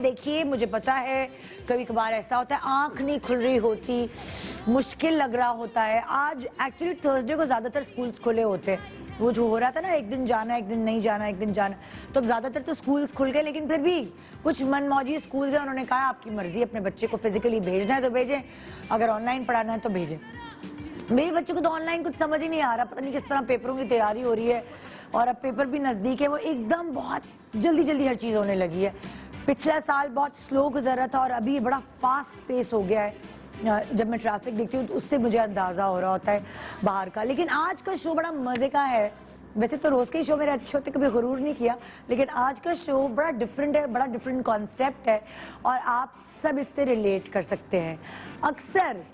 देखिए मुझे पता है कभी कभार ऐसा होता है आंख नहीं खुल रही होती, मुश्किल लग रहा होता है। आज एक्चुअली थर्सडे को ज्यादातर स्कूल्स खुले होते हैं। वो जो हो रहा था ना, एक दिन जाना एक दिन नहीं जाना, एक दिन जाना, तो ज्यादातर तो स्कूल्स खुल गए। लेकिन फिर भी कुछ मनमौजी स्कूल्स हैं, उन्होंने कहा आपकी मर्जी, अपने बच्चे को फिजिकली भेजना है तो भेजें, अगर ऑनलाइन पढ़ाना है तो भेजें। मेरे बच्चे को तो ऑनलाइन कुछ समझ ही नहीं आ रहा, पता नहीं किस तरह पेपरों की तैयारी हो रही है, और अब पेपर भी नजदीक है। वो एकदम बहुत जल्दी जल्दी हर चीज होने लगी है। पिछला साल बहुत स्लो गुजरा था और अभी बड़ा फास्ट पेस हो गया है। जब मैं ट्रैफिक देखती हूँ तो उससे मुझे अंदाजा हो रहा होता है बाहर का। लेकिन आज का शो बड़ा मजे का है। वैसे तो रोज के शो मेरे अच्छे होते, कभी गुरूर नहीं किया, लेकिन आज का शो बड़ा डिफरेंट है, बड़ा डिफरेंट कॉन्सेप्ट है और आप सब इससे रिलेट कर सकते हैं। अक्सर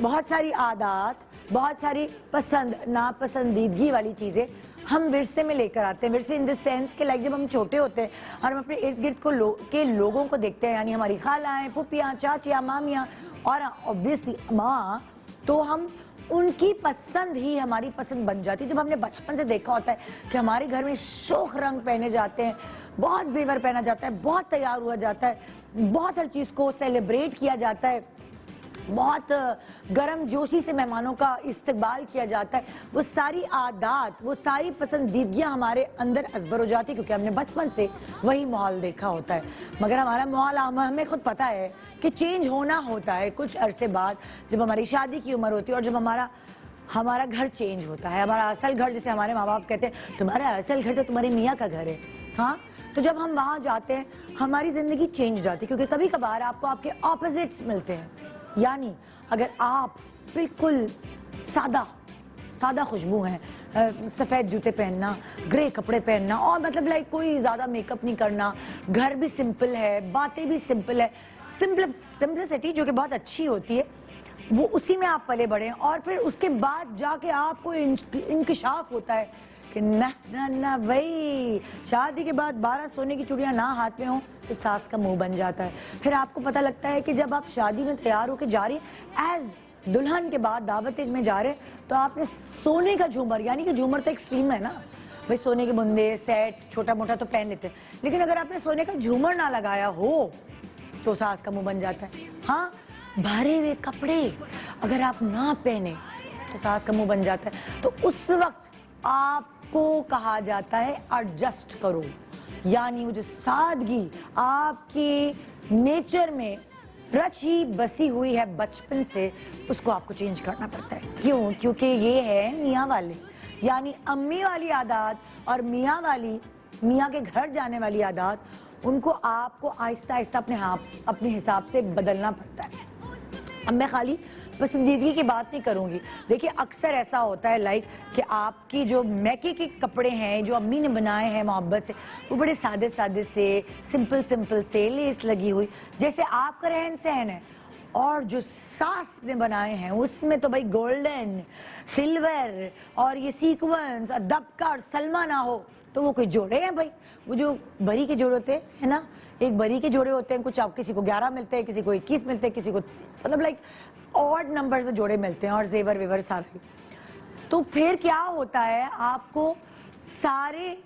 बहुत सारी आदत, बहुत सारी पसंद नापसंदीदगी वाली चीजें हम विरसे में लेकर आते हैं। विरसे इन द सेंस के लाइक जब हम छोटे होते हैं और हम अपने इर्द गिर्द को लोगों को देखते हैं, यानी हमारी खालाएं, फूफियाँ, चाचियाँ, मामियाँ और ऑब्वियसली माँ, तो हम उनकी पसंद ही हमारी पसंद बन जाती है। जब हमने बचपन से देखा होता है कि हमारे घर में शोख रंग पहने जाते हैं, बहुत जेवर पहना जाता है, बहुत तैयार हुआ जाता है, बहुत हर चीज को सेलिब्रेट किया जाता है, बहुत गर्म जोशी से मेहमानों का इस्तकबाल किया जाता है, वो सारी आदत, वो सारी पसंदीदगियां हमारे अंदर अजबर हो जाती है क्योंकि हमने बचपन से वही माहौल देखा होता है। मगर हमारा माहौल हमें खुद पता है कि चेंज होना होता है कुछ अरसे बाद, जब हमारी शादी की उम्र होती है और जब हमारा घर चेंज होता है। हमारा असल घर, जैसे हमारे माँ बाप कहते हैं तुम्हारा असल घर तो तुम्हारे मियाँ का घर है, हाँ, तो जब हम वहाँ जाते हैं हमारी जिंदगी चेंज हो जाती है क्योंकि कभी कभार आपको आपके ऑपोजिट्स मिलते हैं। यानी अगर आप बिल्कुल सादा खुशबू हैं, सफ़ेद जूते पहनना, ग्रे कपड़े पहनना और मतलब लाइक कोई ज़्यादा मेकअप नहीं करना, घर भी सिंपल है, बातें भी सिंपल है, सिंपलिसिटी जो कि बहुत अच्छी होती है, वो उसी में आप पले बढ़े। और फिर उसके बाद जाके आपको इंकिशाफ होता है कि ना भाई, शादी के बाद 12 सोने की चूड़ियां ना हाथ में हो तो सास का मुंह बन जाता है। फिर आपको पता लगता है कि जब आप शादी में तैयार होकर जा रही एज दुल्हन के बाद दावत में जा रहे तो आपने सोने का झूमर, यानी कि झूमर तो एक्सट्रीम है ना भाई, सोने के बुंदे सेट छोटा मोटा तो पहन लेते हैं, लेकिन अगर आपने सोने का झूमर ना लगाया हो तो सास का मुंह बन जाता है। हाँ, भरे हुए कपड़े अगर आप ना पहने तो सास का मुंह बन जाता है। तो उस वक्त आपको कहा जाता है एडजस्ट करो, यानी वो जो सादगी आपकी नेचर में रची बसी हुई है बचपन से, उसको आपको चेंज करना पड़ता है। क्यों? क्योंकि ये है मियाँ वाले, यानी अम्मी वाली आदत और मियाँ के घर जाने वाली आदत, उनको आपको आहिस्ता आहिस्ता अपने हिसाब से बदलना पड़ता है। अब मैं खाली पसंदीदगी की बात नहीं करूंगी। देखिए अक्सर ऐसा होता है लाइक कि आपकी जो मैके के कपड़े हैं जो अम्मी ने बनाए हैं मोहब्बत से, वो बड़े सादे सादे से, सिंपल से, लेस लगी हुई जैसे आपका रहन सहन है, और जो सास ने बनाए हैं उसमें तो भाई गोल्डन, सिल्वर और ये सीक्वेंस और दबका और सलमा ना हो तो वो कोई जोड़े हैं भाई। वो जो बरी के जोड़े होते हैं ना, एक बरी के जोड़े होते हैं, कुछ आप किसी को 11 मिलते हैं, किसी को 21 मिलते हैं, किसी को मतलब लाइक ऑड नंबर में जोड़े मिलते हैं, और जेवर वेवर सारे। तो फिर क्या होता है, आपको सारे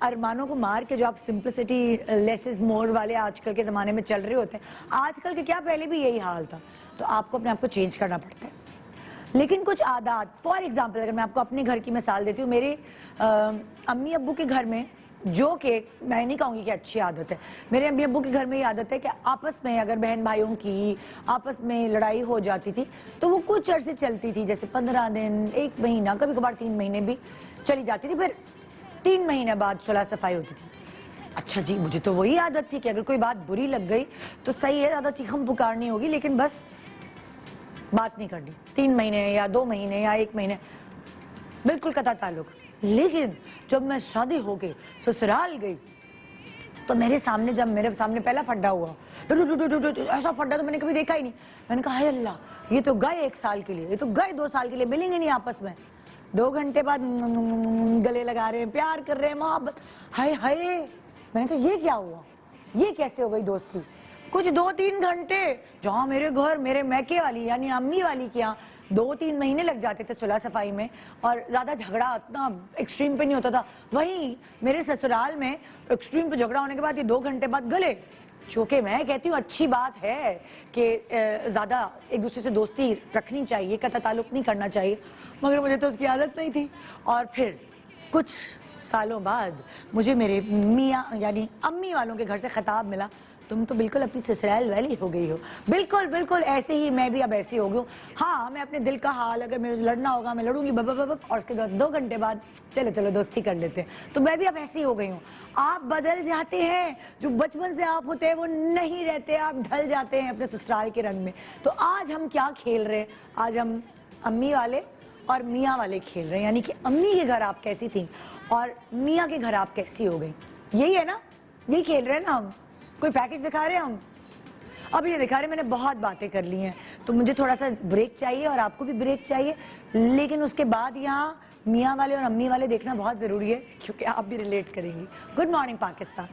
अरमानों को मार के, जो आप सिंपलिसिटी लेस इज मोर वाले आजकल के जमाने में चल रहे होते हैं, आजकल के क्या पहले भी यही हाल था, तो आपको अपने आप को चेंज करना पड़ता है। लेकिन कुछ आदत, फॉर एग्जाम्पल अगर मैं आपको अपने घर की मिसाल देती हूँ, मेरे अम्मी अब्बू के घर में, जो कि मैं नहीं कहूँगी कि अच्छी आदत है, मेरे अम्मी अब्बू के घर में ये आदत है कि आपस में अगर बहन भाइयों की आपस में लड़ाई हो जाती थी तो वो कुछ अरसे चलती थी, जैसे 15 दिन, 1 महीना, कभी कभार 3 महीने भी चली जाती थी, फिर 3 महीने बाद सुलह सफाई होती थी। अच्छा जी, मुझे तो वही आदत थी कि अगर कोई बात बुरी लग गई तो सही है, ज़्यादा चीखम पुकारनी होगी लेकिन बस बात नहीं करनी, 3 महीने या 2 महीने या 1 महीने बिल्कुल कता ताल्लुक। लेकिन जब मैं शादी हो गई, ससुराल गई, तो मेरे सामने पहला फड्डा हुआ, ऐसा फड्डा तो मैंने कभी देखा ही नहीं। मैंने कहा हाय अल्लाह, ये तो गए 1 साल के लिए, ये तो गए 2 साल के लिए, मिलेंगे नहीं आपस में। 2 घंटे बाद गले लगा रहे हैं, प्यार कर रहे हैं, मोहब्बत, हाय हाय। मैंने कहा ये क्या हुआ, ये कैसे हो गई दोस्ती? कुछ 2-3 घंटे, जहाँ मेरे घर, मेरे मैके वाली यानी अम्मी वाली के यहाँ 2-3 महीने लग जाते थे सुलह सफाई में, और ज्यादा झगड़ा इतना एक्सट्रीम पे नहीं होता था। वहीं मेरे ससुराल में एक्सट्रीम पे झगड़ा होने के बाद ये 2 घंटे बाद गले, जो कि मैं कहती हूँ अच्छी बात है कि ज़्यादा एक दूसरे से दोस्ती रखनी चाहिए, कता ताल्लुक़ नहीं करना चाहिए, मगर मुझे तो उसकी आदत नहीं थी। और फिर कुछ सालों बाद मुझे मेरे मियाँ यानी अम्मी वालों के घर से खिताब मिला, तुम तो बिल्कुल अपनी ससुराल वाली हो गई हो। बिल्कुल बिल्कुल ऐसे ही मैं भी अब ऐसी हो गई हूँ। हाँ, मैं अपने दिल का हाल, अगर मेरे से लड़ना होगा मैं लड़ूंगी बब, और उसके बाद 2 घंटे बाद चलो चलो दोस्ती कर लेते हैं। तो मैं भी अब ऐसी हो गई हूँ। आप बदल जाते हैं, जो बचपन से आप होते हैं वो नहीं रहते, आप ढल जाते हैं अपने ससुराल के रंग में। तो आज हम क्या खेल रहे हैं, आज हम अम्मी वाले और मियाँ वाले खेल रहे हैं, यानी कि अम्मी के घर आप कैसी थी और मियाँ के घर आप कैसी हो गई। यही है ना, यही खेल रहे हैं ना हम। कोई पैकेज दिखा रहे हैं हम? अभी नहीं दिखा रहे, मैंने बहुत बातें कर ली हैं, तो मुझे थोड़ा सा ब्रेक चाहिए और आपको भी ब्रेक चाहिए। लेकिन उसके बाद यहाँ मियाँ वाले और अम्मी वाले देखना बहुत ज़रूरी है, क्योंकि आप भी रिलेट करेंगी। Good morning Pakistan.